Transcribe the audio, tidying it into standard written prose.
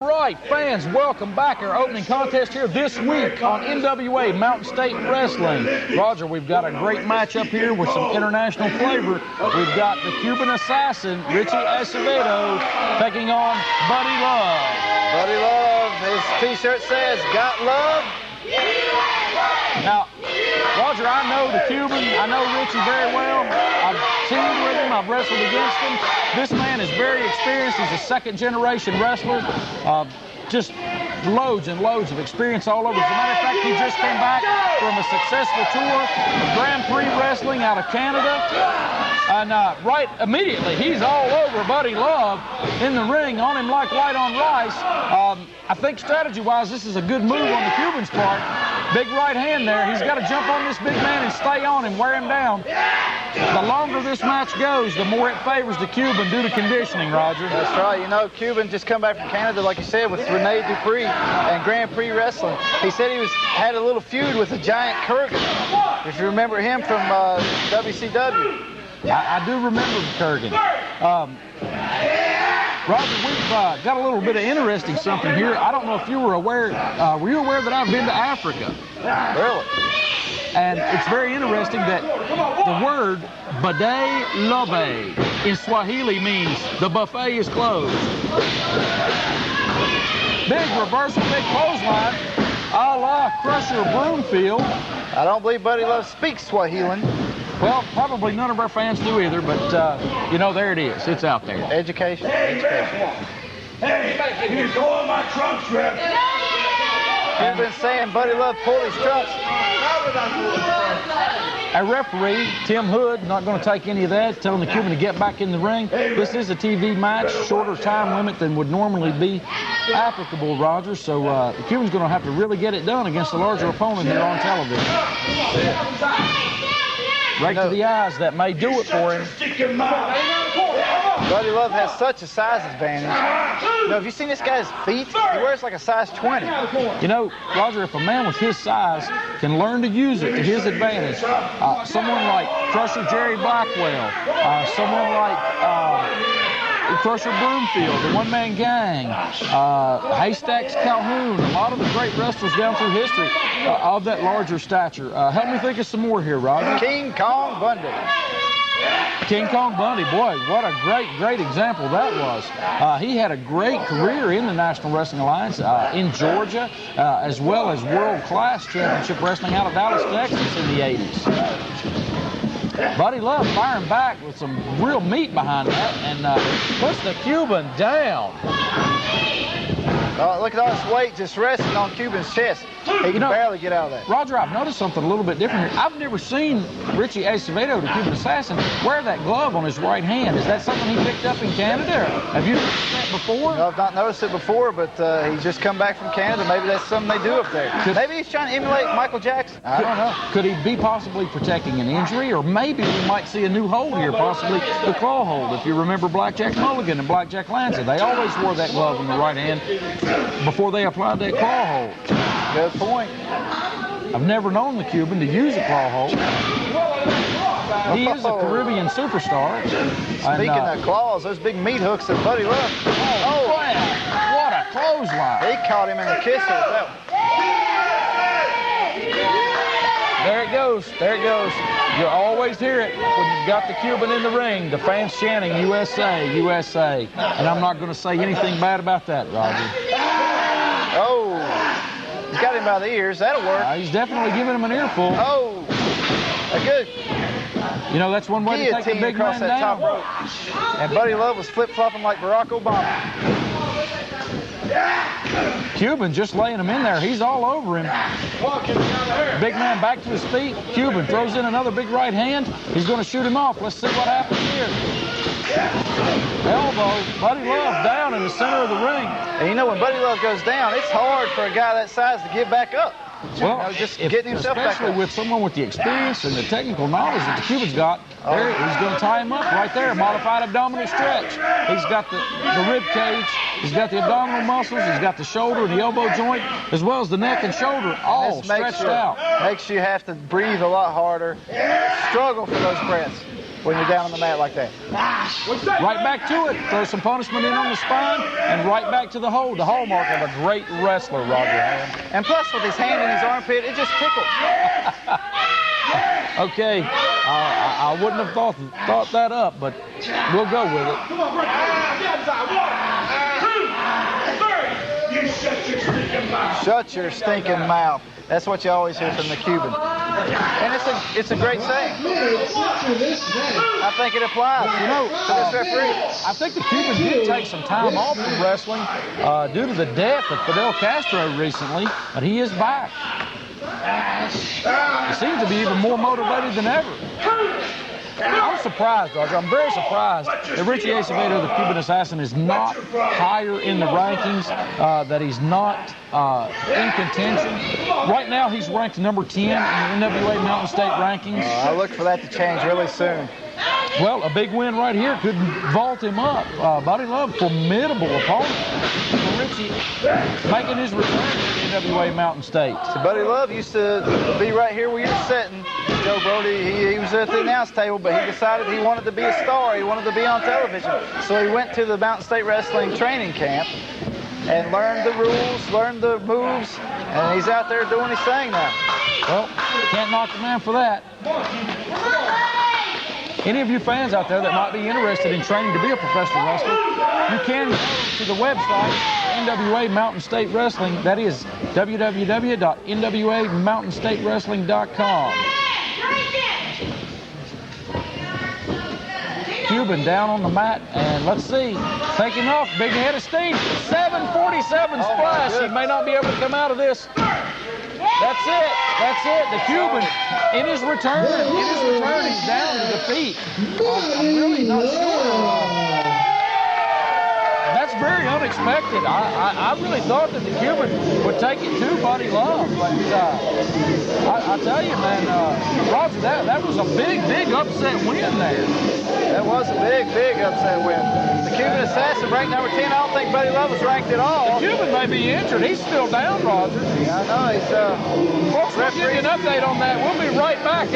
Right, fans, welcome back. Our opening contest here this week on NWA Mountain State Wrestling. Roger, we've got a great match up here with some international flavor. We've got the Cuban assassin, Richie Acevedo, taking on Buddy Love. Buddy Love, his t-shirt says, "Got love." Now, Roger, I know the Cuban. I know Richie very well. I've teamed with him. I've wrestled against him. This man is very experienced. He's a second-generation wrestler. Just loads and loads of experience all over. As a matter of fact, he just came back from a successful tour of Grand Prix Wrestling out of Canada. And right immediately, he's all over Buddy Love in the ring, on him like white on rice. I think strategy-wise, this is a good move on the Cuban's part. Big right hand there. He's got to jump on this big man and stay on him, wear him down. The longer this match goes, the more it favors the Cuban due to conditioning, Roger. That's right. You know, Cuban just come back from Canada, like you said, with Rene Dupree and Grand Prix Wrestling. He said he had a little feud with a giant Kurgan, if you remember him from WCW. I do remember Kurgan. Roger, we've got a little bit of interesting something here. I don't know if you were aware. Were you aware that I've been to Africa? Really? And it's very interesting that the word Bade Lobe in Swahili means the buffet is closed. Big reversal, big clothesline, a la Crusher Broomfield. I don't believe Buddy Love speaks Swahili. Well, probably none of our fans do either, but, you know, there it is. It's out there. Education. Hey, here's all my trunks, Rep. You've been saying Buddy Love pulled his trunks. Our referee, Tim Hood, not going to take any of that, telling the Cuban to get back in the ring. This is a TV match, shorter time limit than would normally be applicable, Roger, so the Cuban's going to have to really get it done against a larger opponent here on television. Right to the eyes, that may do it for him. Buddy Love has such a size advantage. You know, have you seen this guy's feet? He wears like a size 20. You know, Roger, if a man with his size can learn to use it to his advantage, someone like Crusher Jerry Blackwell, someone like Crusher Broomfield, the one-man gang, Haystacks Calhoun, a lot of the great wrestlers down through history of that larger stature. Help me think of some more here, Roger. King Kong Bundy. King Kong Bundy, boy, what a great example that was. He had a great career in the National Wrestling Alliance in Georgia, as well as world-class championship wrestling out of Dallas, Texas in the 80s. Buddy Love firing back with some real meat behind that and puts the Cuban down. Look at all this weight just resting on Cuban's chest. He can barely get out of that. Roger, I've noticed something a little bit different here. I've never seen Richie Acevedo, the Cuban assassin, wear that glove on his right hand. Is that something he picked up in Canada, or have you noticed that before? No, I've not noticed it before, but he's just come back from Canada. Maybe that's something they do up there. Maybe he's trying to emulate Michael Jackson. I don't know. Could he be possibly protecting an injury, or maybe we might see a new hold here, possibly the claw hold. If you remember Blackjack Mulligan and Blackjack Lanza, they always wore that glove in the right hand before they applied that claw hold. Good point. I've never known the Cuban to use a claw hold. He is a Caribbean superstar. Speaking of claws, those big meat hooks that Buddy Love. Oh, man, what a clothesline. He caught him in the kisser with that one. There it goes. There it goes. You always hear it when you've got the Cuban in the ring. The fans chanting, USA, USA. And I'm not going to say anything bad about that, Roger. Oh, he's got him by the ears. That'll work. He's definitely giving him an earful. Oh, good. You know, that's one way to take a big man down. Top rope. And Buddy Love was flip-flopping like Barack Obama. Cuban just laying him in there. He's all over him. Big man back to his feet. Cuban throws in another big right hand. He's going to shoot him off. Let's see what happens here. Elbow. Buddy Love down in the center of the ring. And you know, when Buddy Love goes down, it's hard for a guy that size to get back up. Well, just getting himself back up. especially with someone with the experience and the technical knowledge that the Cuban's got, there, he's going to tie him up right there. Modified abdominal stretch. He's got the rib cage. He's got the abdominal muscles. He's got the shoulder and the elbow joint, as well as the neck and shoulder, all stretched out. Makes you have to breathe a lot harder. Struggle for those breaths. when you're down on the mat like that. Right back to it. Throw some punishment in on the spine and right back to the hold. The hallmark of a great wrestler, Roger Ham. And plus, with his hand in his armpit, it just tickles. Okay, I wouldn't have thought that up, but we'll go with it. Come on, break. 1, 2, 3. You shut your stinking mouth. Shut your stinking mouth. That's what you always hear from the Cuban. And it's a great saying. I think it applies, You know, to this referee. I think the Cuban did take some time off from wrestling due to the death of Fidel Castro recently, but he is back. He seems to be even more motivated than ever. I'm surprised, Roger. I'm very surprised that Richie Acevedo, the Cuban Assassin, is not higher in the rankings, that he's not in contention. Right now, he's ranked number 10 in the NWA Mountain State rankings. I look for that to change really soon. Well, a big win right here could vault him up. Buddy Love, formidable opponent for Richie, making his return to the NWA Mountain State. So Buddy Love used to be right here where you're sitting, Joe Brody. He was at the announce table, but he decided he wanted to be a star. He wanted to be on television. So he went to the Mountain State Wrestling training camp and learned the rules, learned the moves, and he's out there doing his thing now. Well, can't knock the man for that. Any of you fans out there that might be interested in training to be a professional wrestler, you can go to the website, NWA Mountain State Wrestling. That is www.nwamountainsstatewrestling.com. Cuban down on the mat, and let's see, taking off, big head of steam, 747 splash. He may not be able to come out of this. That's it. That's it. The Cuban, in his return, he's down to defeat. I'm really not sure. That's very unexpected. I really thought that the Cuban would take it to Buddy Love, but I tell you, man, Roger, that was a big upset win there. That was a big upset win. The Cuban Assassin ranked number 10. I don't think Buddy Love was ranked at all. The Cuban may be injured. He's still down, Roger. Yeah, I know. He's Folks, we'll give you an update on that. We'll be right back.